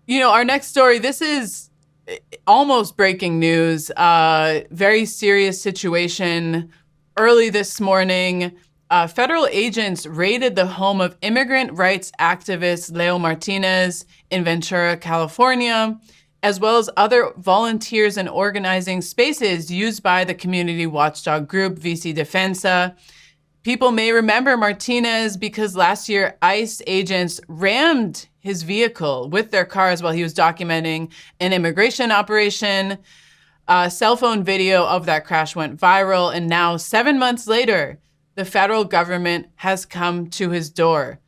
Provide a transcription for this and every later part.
Our next story, this is almost breaking news. Very serious situation. Early this morning, federal agents raided the home of immigrant rights activist Leo Martinez in Ventura, California, as well as other volunteers and organizing spaces used by the community watchdog group VC Defensa. People may remember Martinez because last year ICE agents rammed his vehicle with their cars while he was documenting an immigration operation. Cell phone video of that crash went viral, and now 7 months later, the federal government has come to his door.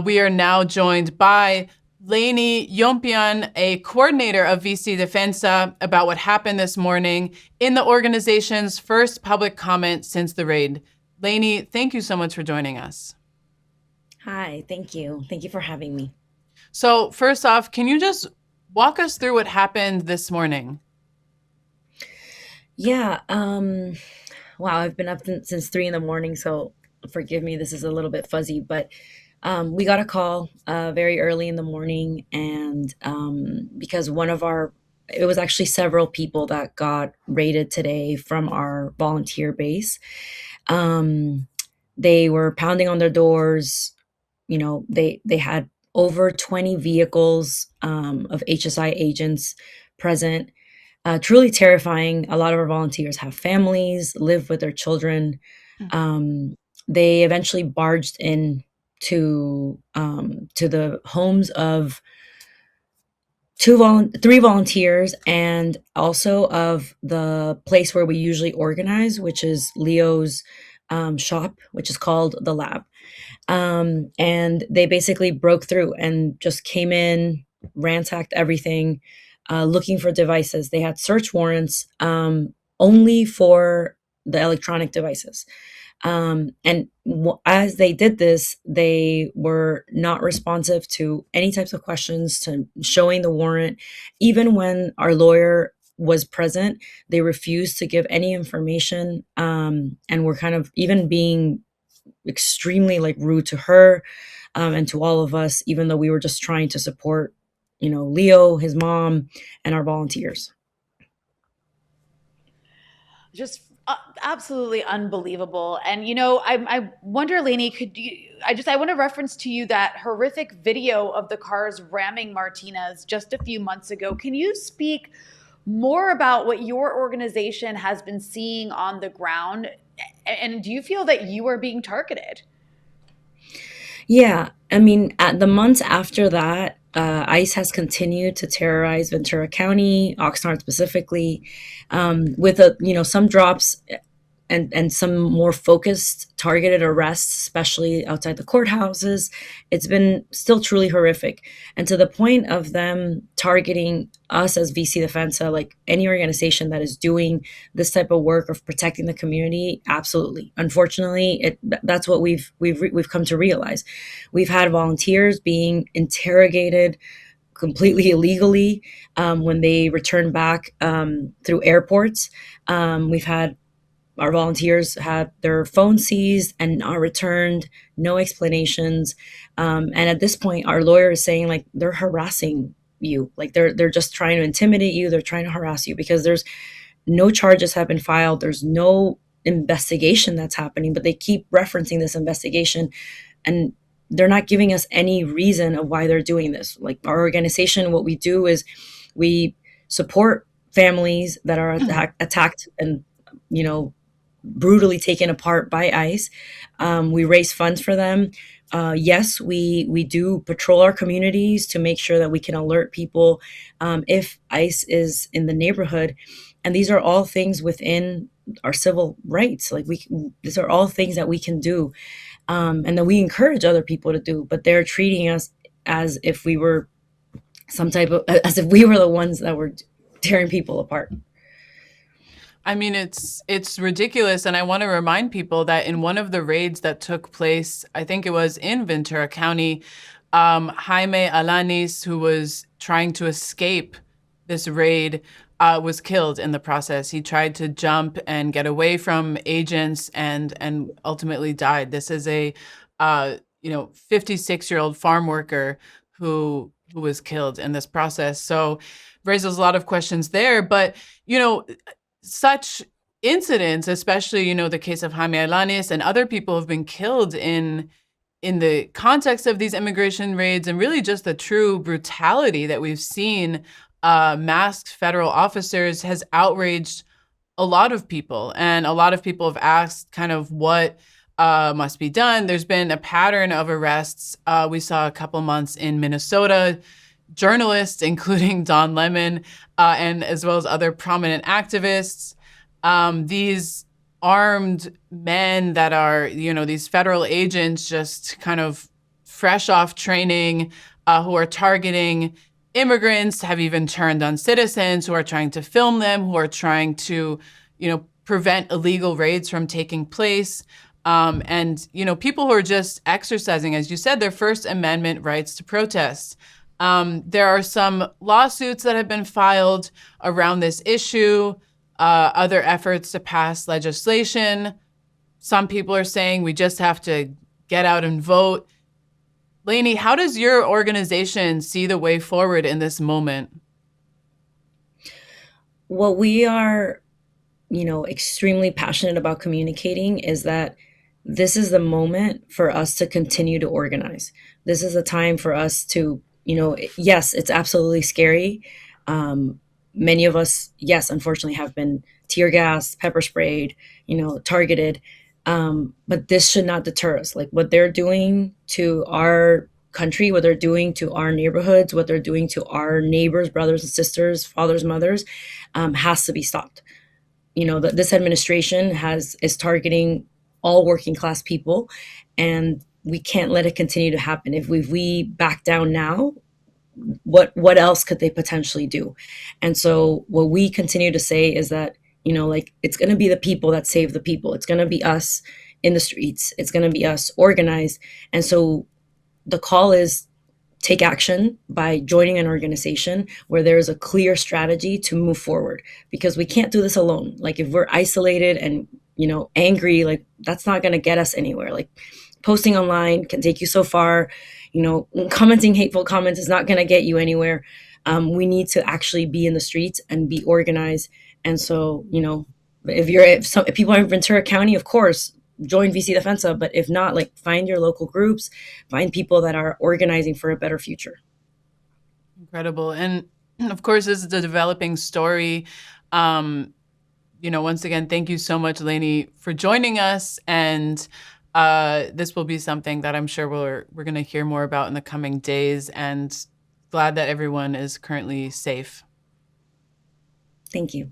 We are now joined by Laney Yonian, a coordinator of VC Defensa, about what happened this morning in the organization's first public comment since the raid. Laney, thank you so much for joining us. Hi, thank you. Thank you for having me. So first off, can you just walk us through what happened this morning? Yeah, wow, I've been up since 3 in the morning, so forgive me, this is a little bit fuzzy, but we got a call very early in the morning, and because it was actually several people that got raided today from our volunteer base. Um, they were pounding on their doors. They had over 20 vehicles of HSI agents present. Truly terrifying. A lot of our volunteers have families, live with their children. They eventually barged in to the homes of three volunteers, and also of the place where we usually organize, which is Leo's shop, which is called the Lab. And they basically broke through and just came in, ransacked everything, looking for devices. They had search warrants only for the electronic devices. As they did this, they were not responsive to any types of questions, to showing the warrant. Even when our lawyer was present, they refused to give any information, and were kind of even being extremely rude to her, and to all of us, even though we were just trying to support, Leo, his mom, and our volunteers. Just absolutely unbelievable. And I wonder, Lainey, could you? I want to reference to you that horrific video of the cars ramming Martinez just a few months ago. Can you speak more about what your organization has been seeing on the ground? And do you feel that you are being targeted? Yeah, I mean, at the months after that, ICE has continued to terrorize Ventura County, Oxnard specifically, with some drops, and some more focused, targeted arrests, especially outside the courthouses. It's been still truly horrific, and to the point of them targeting us as VC Defensa, like any organization that is doing this type of work of protecting the community. Absolutely, unfortunately, that's what we've come to realize. We've had volunteers being interrogated completely illegally, when they return back through airports. We've had our volunteers had their phones seized and not returned, no explanations. And at this point, our lawyer is saying they're harassing you, they're just trying to intimidate you. They're trying to harass you because there's no charges have been filed. There's no investigation that's happening, but they keep referencing this investigation, and they're not giving us any reason of why they're doing this. Like our organization, what we do is we support families that are attacked and brutally taken apart by ICE. We raise funds for them. Yes, we do patrol our communities to make sure that we can alert people if ICE is in the neighborhood. And these are all things within our civil rights. These are all things that we can do, and that we encourage other people to do. But they're treating us as if we were as if we were the ones that were tearing people apart. I mean, it's ridiculous, and I want to remind people that in one of the raids that took place, I think it was in Ventura County, Jaime Alanis, who was trying to escape this raid, was killed in the process. He tried to jump and get away from agents, and ultimately died. This is a 56-year-old farm worker who who was killed in this process. So raises a lot of questions there. But, you know, such incidents, especially, you know, the case of Jaime Alanis and other people have been killed in the context of these immigration raids, and really just the true brutality that we've seen masked federal officers has outraged a lot of people. And a lot of people have asked kind of what must be done. There's been a pattern of arrests. We saw a couple months in Minnesota, journalists, including Don Lemon, and as well as other prominent activists. These armed men that are, you know, these federal agents just kind of fresh off training, who are targeting immigrants, have even turned on citizens who are trying to film them, who are trying to, you know, prevent illegal raids from taking place. And, you know, people who are just exercising, as you said, their First Amendment rights to protest. There are some lawsuits that have been filed around this issue, other efforts to pass legislation. Some people are saying we just have to get out and vote. Laney, how does your organization see the way forward in this moment? What we are, you know, extremely passionate about communicating is that this is the moment for us to continue to organize. This is a time for us to, you know, yes, it's absolutely scary. Many of us, yes, unfortunately have been tear gassed, pepper sprayed, you know, targeted. But this should not deter us. Like what they're doing to our country, what they're doing to our neighborhoods, what they're doing to our neighbors, brothers and sisters, fathers, mothers, has to be stopped. You know, that this administration is targeting all working class people, and we can't let it continue to happen. If we back down now, what else could they potentially do? And so what we continue to say is that, you know, like it's going to be the people that save the people. It's going to be us in the streets. It's going to be us organized. And so the call is take action by joining an organization where there is a clear strategy to move forward, because we can't do this alone. Like if we're isolated and, you know, angry, like that's not going to get us anywhere. Like posting online can take you so far. You know, commenting hateful comments is not going to get you anywhere. We need to actually be in the streets and be organized. And so, you know, if people are in Ventura County, of course, join VC Defensa. But if not, like find your local groups, find people that are organizing for a better future. Incredible. And of course, this is a developing story. You know, once again, thank you so much, Laney, for joining us. And this will be something that I'm sure we're going to hear more about in the coming days, and glad that everyone is currently safe. Thank you.